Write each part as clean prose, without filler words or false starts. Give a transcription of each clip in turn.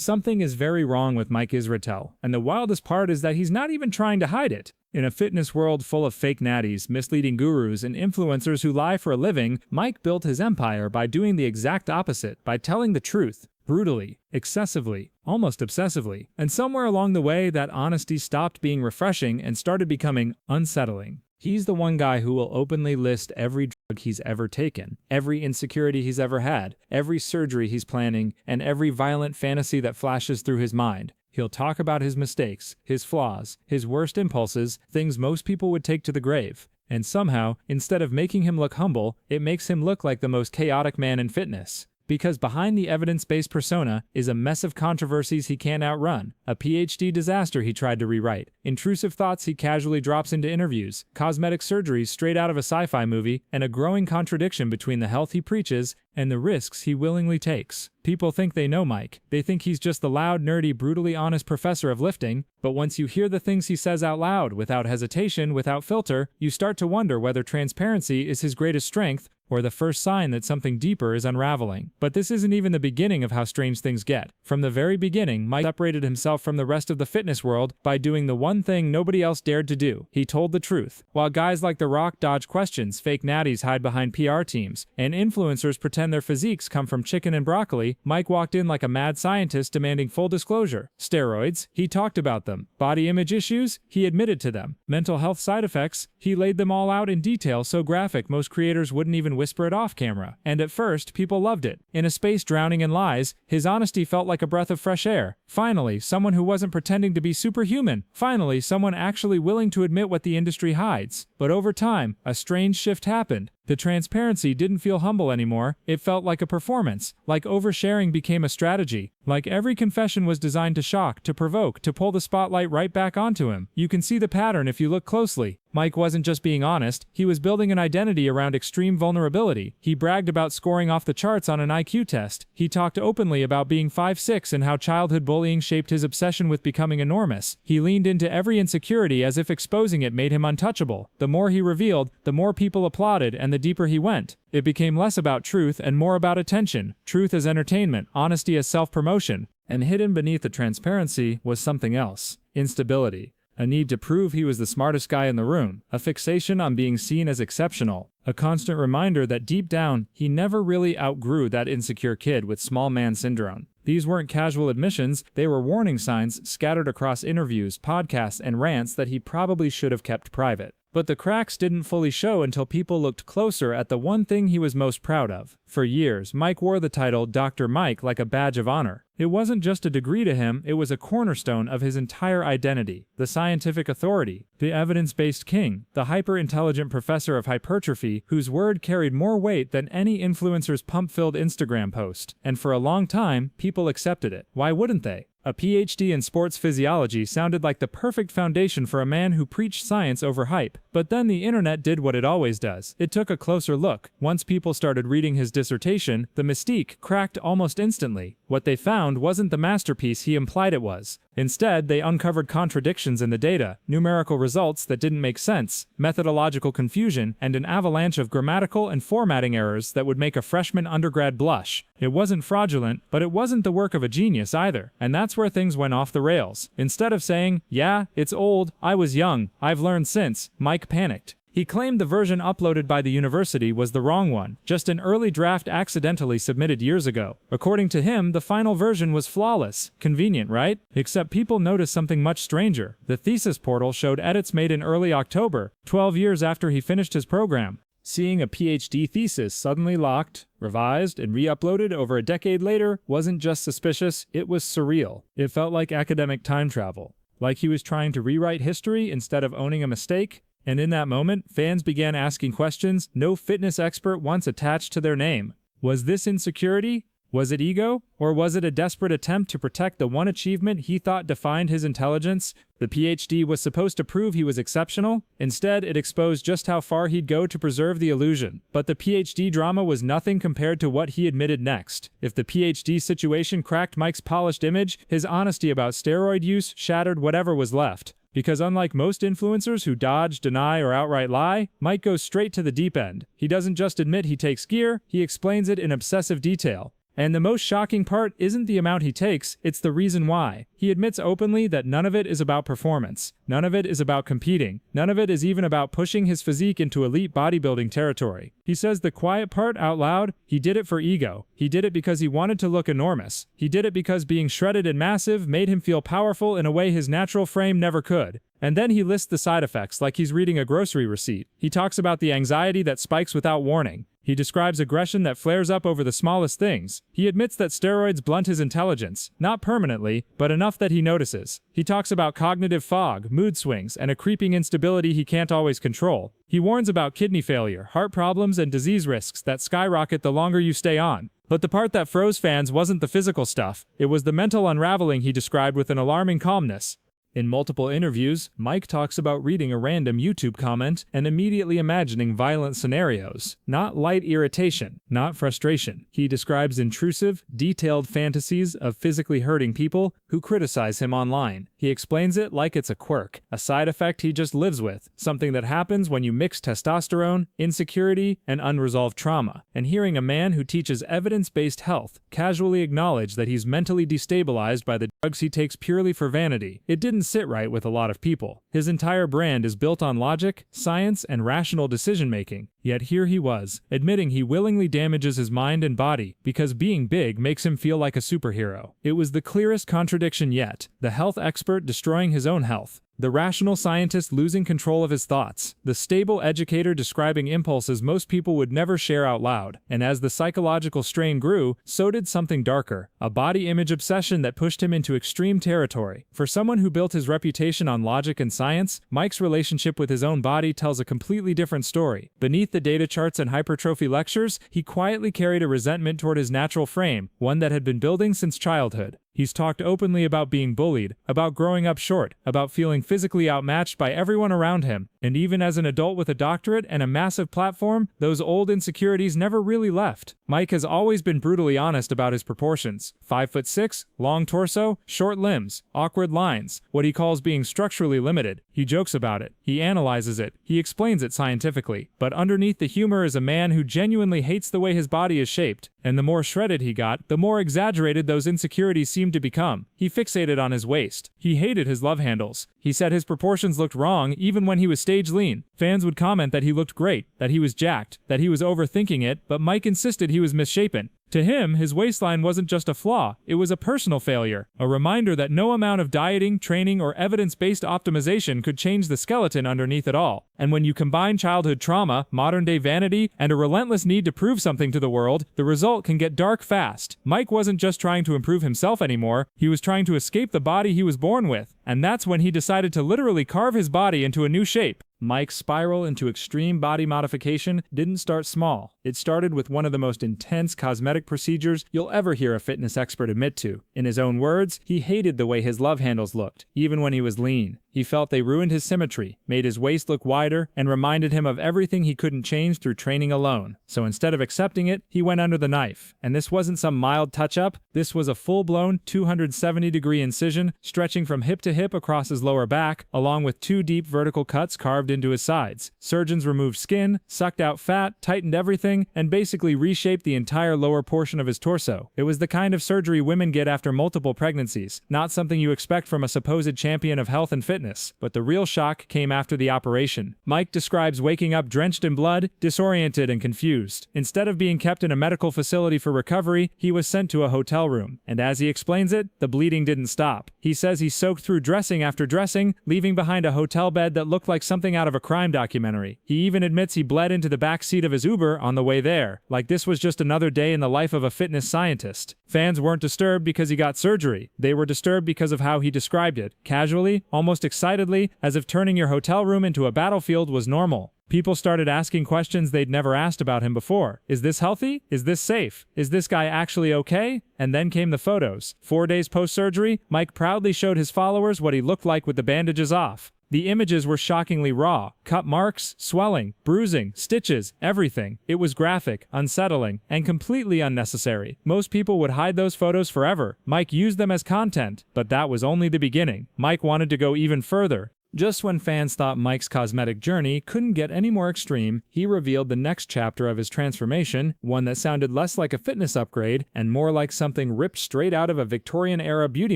Something is very wrong with Mike Israetel, and the wildest part is that he's not even trying to hide it. In a fitness world full of fake natties, misleading gurus, and influencers who lie for a living, Mike built his empire by doing the exact opposite, by telling the truth. Brutally, excessively, almost obsessively. And somewhere along the way, that honesty stopped being refreshing and started becoming unsettling. He's the one guy who will openly list every drug he's ever taken, every insecurity he's ever had, every surgery he's planning, and every violent fantasy that flashes through his mind. He'll talk about his mistakes, his flaws, his worst impulses, things most people would take to the grave. And somehow, instead of making him look humble, it makes him look like the most chaotic man in fitness. Because behind the evidence-based persona is a mess of controversies he can't outrun, a PhD disaster he tried to rewrite, intrusive thoughts he casually drops into interviews, cosmetic surgeries straight out of a sci-fi movie, and a growing contradiction between the health he preaches and the risks he willingly takes. People think they know Mike. They think he's just the loud, nerdy, brutally honest professor of lifting, but once you hear the things he says out loud, without hesitation, without filter, you start to wonder whether transparency is his greatest strength or the first sign that something deeper is unraveling. But this isn't even the beginning of how strange things get. From the very beginning, Mike separated himself from the rest of the fitness world by doing the one thing nobody else dared to do. He told the truth. While guys like The Rock dodge questions, fake natties hide behind PR teams, and influencers pretend their physiques come from chicken and broccoli, Mike walked in like a mad scientist demanding full disclosure. Steroids, he talked about them. Body image issues, he admitted to them. Mental health side effects, he laid them all out in detail so graphic most creators wouldn't even whisper it off camera. And at first, people loved it. In a space drowning in lies, his honesty felt like a breath of fresh air. Finally, someone who wasn't pretending to be superhuman. Finally, someone actually willing to admit what the industry hides. But over time, a strange shift happened. The transparency didn't feel humble anymore, it felt like a performance, like oversharing became a strategy, like every confession was designed to shock, to provoke, to pull the spotlight right back onto him. You can see the pattern if you look closely. Mike wasn't just being honest, he was building an identity around extreme vulnerability. He bragged about scoring off the charts on an IQ test. He talked openly about being 5'6" and how childhood bullying shaped his obsession with becoming enormous. He leaned into every insecurity as if exposing it made him untouchable. The more he revealed, the more people applauded and the deeper he went. It became less about truth and more about attention. Truth as entertainment, honesty as self-promotion. And hidden beneath the transparency was something else. Instability. A need to prove he was the smartest guy in the room, a fixation on being seen as exceptional, a constant reminder that deep down, he never really outgrew that insecure kid with small man syndrome. These weren't casual admissions, they were warning signs scattered across interviews, podcasts, and rants that he probably should have kept private. But the cracks didn't fully show until people looked closer at the one thing he was most proud of. For years, Mike wore the title Dr. Mike like a badge of honor. It wasn't just a degree to him, it was a cornerstone of his entire identity. The scientific authority, the evidence-based king, the hyper-intelligent professor of hypertrophy whose word carried more weight than any influencer's pump-filled Instagram post. And for a long time, people accepted it. Why wouldn't they? A PhD in sports physiology sounded like the perfect foundation for a man who preached science over hype. But then the internet did what it always does. It took a closer look. Once people started reading his dissertation, the mystique cracked almost instantly. What they found wasn't the masterpiece he implied it was. Instead, they uncovered contradictions in the data, numerical results that didn't make sense, methodological confusion, and an avalanche of grammatical and formatting errors that would make a freshman undergrad blush. It wasn't fraudulent, but it wasn't the work of a genius either. And that's where things went off the rails. Instead of saying, "Yeah, it's old, I was young, I've learned since," Mike panicked. He claimed the version uploaded by the university was the wrong one, just an early draft accidentally submitted years ago. According to him, the final version was flawless. Convenient, right? Except people noticed something much stranger. The thesis portal showed edits made in early October, 12 years after he finished his program. Seeing a PhD thesis suddenly locked, revised, and re-uploaded over a decade later wasn't just suspicious, it was surreal. It felt like academic time travel. Like he was trying to rewrite history instead of owning a mistake. And in that moment, fans began asking questions no fitness expert once attached to their name. Was this insecurity? Was it ego? Or was it a desperate attempt to protect the one achievement he thought defined his intelligence? The PhD was supposed to prove he was exceptional. Instead, it exposed just how far he'd go to preserve the illusion. But the PhD drama was nothing compared to what he admitted next. If the PhD situation cracked Mike's polished image, his honesty about steroid use shattered whatever was left. Because unlike most influencers who dodge, deny, or outright lie, Mike goes straight to the deep end. He doesn't just admit he takes gear, he explains it in obsessive detail. And the most shocking part isn't the amount he takes, it's the reason why. He admits openly that none of it is about performance. None of it is about competing. None of it is even about pushing his physique into elite bodybuilding territory. He says the quiet part out loud, he did it for ego. He did it because he wanted to look enormous. He did it because being shredded and massive made him feel powerful in a way his natural frame never could. And then he lists the side effects like he's reading a grocery receipt. He talks about the anxiety that spikes without warning. He describes aggression that flares up over the smallest things. He admits that steroids blunt his intelligence, not permanently, but enough that he notices. He talks about cognitive fog, mood swings, and a creeping instability he can't always control. He warns about kidney failure, heart problems, and disease risks that skyrocket the longer you stay on. But the part that froze fans wasn't the physical stuff. It was the mental unraveling he described with an alarming calmness. In multiple interviews, Mike talks about reading a random YouTube comment and immediately imagining violent scenarios. Not light irritation, not frustration. He describes intrusive, detailed fantasies of physically hurting people who criticize him online. He explains it like it's a quirk, a side effect he just lives with, something that happens when you mix testosterone, insecurity, and unresolved trauma. And hearing a man who teaches evidence-based health casually acknowledge that he's mentally destabilized by the drugs he takes purely for vanity, it didn't sit right with a lot of people. His entire brand is built on logic, science, and rational decision-making. Yet here he was, admitting he willingly damages his mind and body because being big makes him feel like a superhero. It was the clearest contradiction yet, the health expert destroying his own health. The rational scientist losing control of his thoughts, the stable educator describing impulses most people would never share out loud. And as the psychological strain grew, so did something darker, a body image obsession that pushed him into extreme territory. For someone who built his reputation on logic and science, Mike's relationship with his own body tells a completely different story. Beneath the data charts and hypertrophy lectures, he quietly carried a resentment toward his natural frame, one that had been building since childhood. He's talked openly about being bullied, about growing up short, about feeling physically outmatched by everyone around him. And even as an adult with a doctorate and a massive platform, those old insecurities never really left. Mike has always been brutally honest about his proportions. 5'6", long torso, short limbs, awkward lines, what he calls being structurally limited. He jokes about it. He analyzes it. He explains it scientifically. But underneath the humor is a man who genuinely hates the way his body is shaped. And the more shredded he got, the more exaggerated those insecurities seemed to become. He fixated on his waist. He hated his love handles. He said his proportions looked wrong even when he was stage lean. Fans would comment that he looked great, that he was jacked, that he was overthinking it, but Mike insisted he was misshapen. To him, his waistline wasn't just a flaw, it was a personal failure, a reminder that no amount of dieting, training, or evidence-based optimization could change the skeleton underneath it all. And when you combine childhood trauma, modern-day vanity, and a relentless need to prove something to the world, the result can get dark fast. Mike wasn't just trying to improve himself anymore, he was trying to escape the body he was born with. And that's when he decided to literally carve his body into a new shape. Mike's spiral into extreme body modification didn't start small. It started with one of the most intense cosmetic procedures you'll ever hear a fitness expert admit to. In his own words, he hated the way his love handles looked, even when he was lean. He felt they ruined his symmetry, made his waist look wider, and reminded him of everything he couldn't change through training alone. So instead of accepting it, he went under the knife. And this wasn't some mild touch-up, this was a full-blown 270-degree incision stretching from hip to hip across his lower back, along with 2 deep vertical cuts carved into his sides. Surgeons removed skin, sucked out fat, tightened everything, and basically reshaped the entire lower portion of his torso. It was the kind of surgery women get after multiple pregnancies, not something you expect from a supposed champion of health and fitness. But the real shock came after the operation. Mike describes waking up drenched in blood, disoriented and confused. Instead of being kept in a medical facility for recovery, he was sent to a hotel room. And as he explains it, the bleeding didn't stop. He says he soaked through dressing after dressing, leaving behind a hotel bed that looked like something out of a crime documentary. He even admits he bled into the back seat of his Uber on the way there, like this was just another day in the life of a fitness scientist. Fans weren't disturbed because he got surgery. They were disturbed because of how he described it, casually, almost excitedly, as if turning your hotel room into a battlefield was normal. People started asking questions they'd never asked about him before. Is this healthy? Is this safe? Is this guy actually okay? And then came the photos. 4 days post-surgery, Mike proudly showed his followers what he looked like with the bandages off. The images were shockingly raw. Cut marks, swelling, bruising, stitches, everything. It was graphic, unsettling, and completely unnecessary. Most people would hide those photos forever. Mike used them as content, but that was only the beginning. Mike wanted to go even further. Just when fans thought Mike's cosmetic journey couldn't get any more extreme, he revealed the next chapter of his transformation, one that sounded less like a fitness upgrade and more like something ripped straight out of a Victorian-era beauty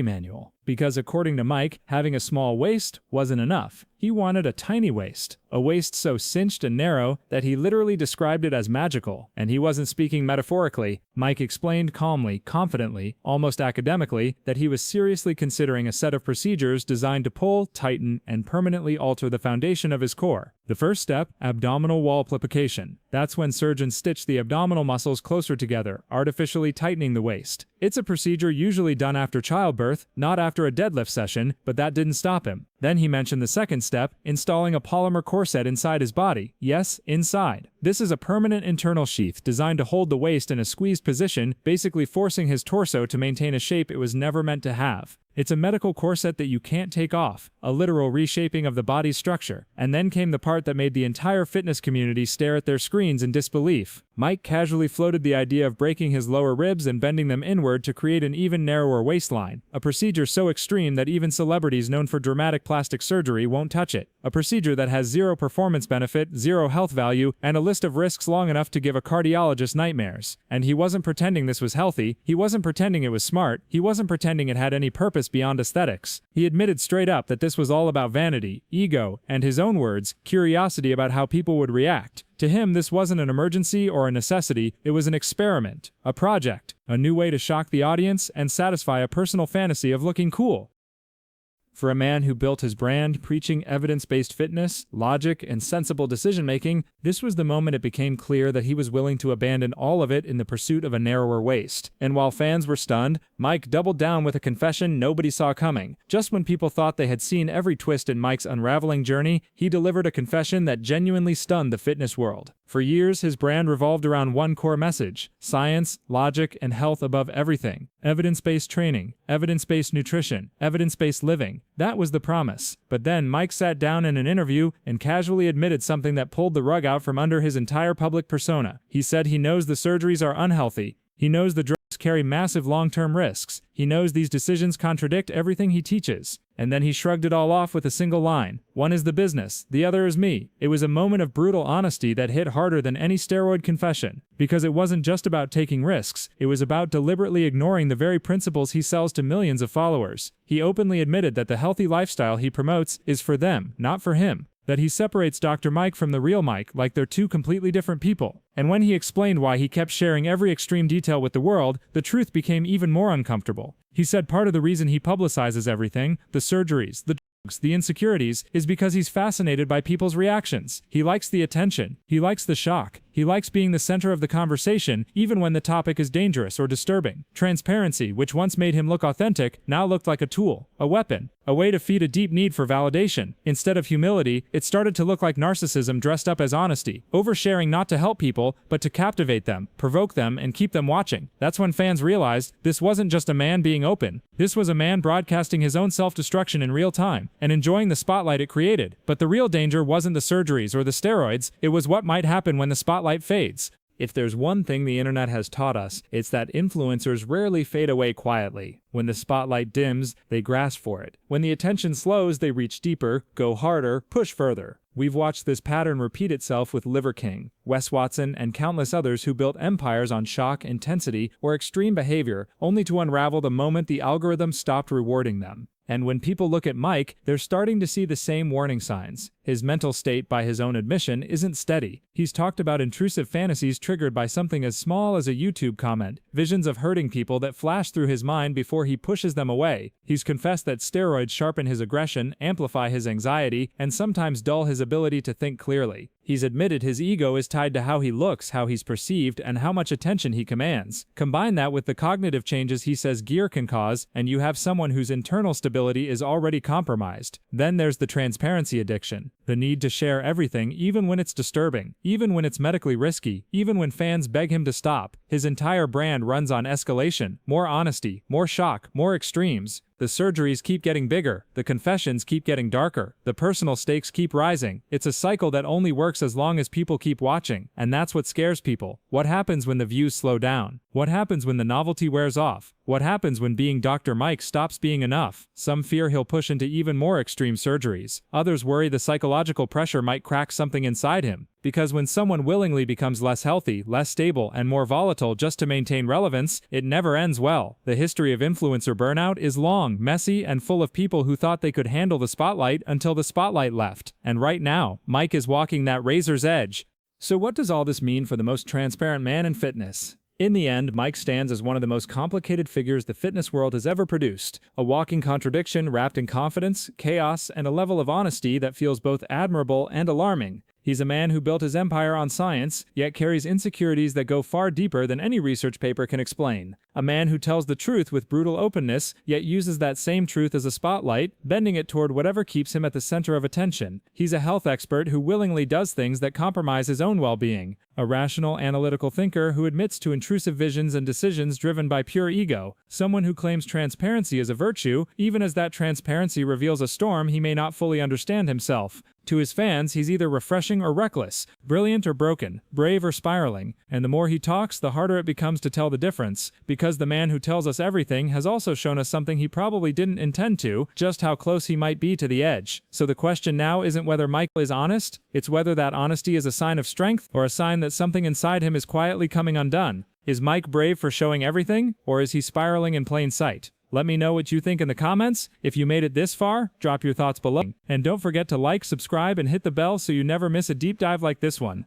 manual. Because according to Mike, having a small waist wasn't enough. He wanted a tiny waist, a waist so cinched and narrow that he literally described it as magical, and he wasn't speaking metaphorically. Mike explained calmly, confidently, almost academically, that he was seriously considering a set of procedures designed to pull, tighten, and permanently alter the foundation of his core. The first step, abdominal wall plication. That's when surgeons stitch the abdominal muscles closer together, artificially tightening the waist. It's a procedure usually done after childbirth, not after a deadlift session, but that didn't stop him. Then he mentioned the second step, installing a polymer corset inside his body. Yes, inside. This is a permanent internal sheath designed to hold the waist in a squeezed position, basically forcing his torso to maintain a shape it was never meant to have. It's a medical corset that you can't take off, a literal reshaping of the body's structure. And then came the part that made the entire fitness community stare at their screens in disbelief. Mike casually floated the idea of breaking his lower ribs and bending them inward to create an even narrower waistline, a procedure so extreme that even celebrities known for dramatic plastic surgery won't touch it. A procedure that has zero performance benefit, zero health value, and a list of risks long enough to give a cardiologist nightmares. And he wasn't pretending this was healthy, he wasn't pretending it was smart, he wasn't pretending it had any purpose beyond aesthetics. He admitted straight up that this was all about vanity, ego, and his own words, curiosity about how people would react. To him, this wasn't an emergency or a necessity, it was an experiment, a project, a new way to shock the audience and satisfy a personal fantasy of looking cool. For a man who built his brand preaching evidence-based fitness, logic, and sensible decision-making, this was the moment it became clear that he was willing to abandon all of it in the pursuit of a narrower waist. And while fans were stunned, Mike doubled down with a confession nobody saw coming. Just when people thought they had seen every twist in Mike's unraveling journey, he delivered a confession that genuinely stunned the fitness world. For years, his brand revolved around one core message: science, logic, and health above everything. Evidence-based training, evidence-based nutrition, evidence-based living. That was the promise. But then Mike sat down in an interview and casually admitted something that pulled the rug out from under his entire public persona. He said he knows the surgeries are unhealthy. He knows the drugs carry massive long-term risks. He knows these decisions contradict everything he teaches. And then he shrugged it all off with a single line: one is the business, the other is me. It was a moment of brutal honesty that hit harder than any steroid confession. Because it wasn't just about taking risks, it was about deliberately ignoring the very principles he sells to millions of followers. He openly admitted that the healthy lifestyle he promotes is for them, not for him. That he separates Dr. Mike from the real Mike like they're two completely different people. And when he explained why he kept sharing every extreme detail with the world, the truth became even more uncomfortable. He said part of the reason he publicizes everything, the surgeries, the drugs, the insecurities, is because he's fascinated by people's reactions. He likes the attention. He likes the shock. He likes being the center of the conversation, even when the topic is dangerous or disturbing. Transparency, which once made him look authentic, now looked like a tool, a weapon, a way to feed a deep need for validation. Instead of humility, it started to look like narcissism dressed up as honesty, oversharing not to help people, but to captivate them, provoke them, and keep them watching. That's when fans realized this wasn't just a man being open. This was a man broadcasting his own self-destruction in real time, and enjoying the spotlight it created. But the real danger wasn't the surgeries or the steroids, it was what might happen when the spotlight fades. If there's one thing the internet has taught us, it's that influencers rarely fade away quietly. When the spotlight dims, they grasp for it. When the attention slows, they reach deeper, go harder, push further. We've watched this pattern repeat itself with Liver King, Wes Watson, and countless others who built empires on shock, intensity, or extreme behavior, only to unravel the moment the algorithm stopped rewarding them. And when people look at Mike, they're starting to see the same warning signs. His mental state, by his own admission, isn't steady. He's talked about intrusive fantasies triggered by something as small as a YouTube comment, visions of hurting people that flash through his mind before he pushes them away. He's confessed that steroids sharpen his aggression, amplify his anxiety, and sometimes dull his ability to think clearly. He's admitted his ego is tied to how he looks, how he's perceived, and how much attention he commands. Combine that with the cognitive changes he says gear can cause, and you have someone whose internal stability is already compromised. Then there's the transparency addiction. The need to share everything, even when it's disturbing, even when it's medically risky, even when fans beg him to stop. His entire brand runs on escalation, more honesty, more shock, more extremes. The surgeries keep getting bigger, the confessions keep getting darker, the personal stakes keep rising. It's a cycle that only works as long as people keep watching, and that's what scares people. What happens when the views slow down? What happens when the novelty wears off? What happens when being Dr. Mike stops being enough? Some fear he'll push into even more extreme surgeries. Others worry the psychological pressure might crack something inside him. Because when someone willingly becomes less healthy, less stable, and more volatile just to maintain relevance, it never ends well. The history of influencer burnout is long, messy, and full of people who thought they could handle the spotlight until the spotlight left. And right now, Mike is walking that razor's edge. So what does all this mean for the most transparent man in fitness? In the end, Mike stands as one of the most complicated figures the fitness world has ever produced, a walking contradiction wrapped in confidence, chaos, and a level of honesty that feels both admirable and alarming. He's a man who built his empire on science, yet carries insecurities that go far deeper than any research paper can explain. A man who tells the truth with brutal openness, yet uses that same truth as a spotlight, bending it toward whatever keeps him at the center of attention. He's a health expert who willingly does things that compromise his own well-being. A rational, analytical thinker who admits to intrusive visions and decisions driven by pure ego. Someone who claims transparency is a virtue, even as that transparency reveals a storm he may not fully understand himself. To his fans, he's either refreshing or reckless, brilliant or broken, brave or spiraling, and the more he talks, the harder it becomes to tell the difference, because the man who tells us everything has also shown us something he probably didn't intend to, just how close he might be to the edge. So the question now isn't whether Mike is honest, it's whether that honesty is a sign of strength or a sign that something inside him is quietly coming undone. Is Mike brave for showing everything, or is he spiraling in plain sight? Let me know what you think in the comments. If you made it this far, drop your thoughts below. And don't forget to like, subscribe, and hit the bell so you never miss a deep dive like this one.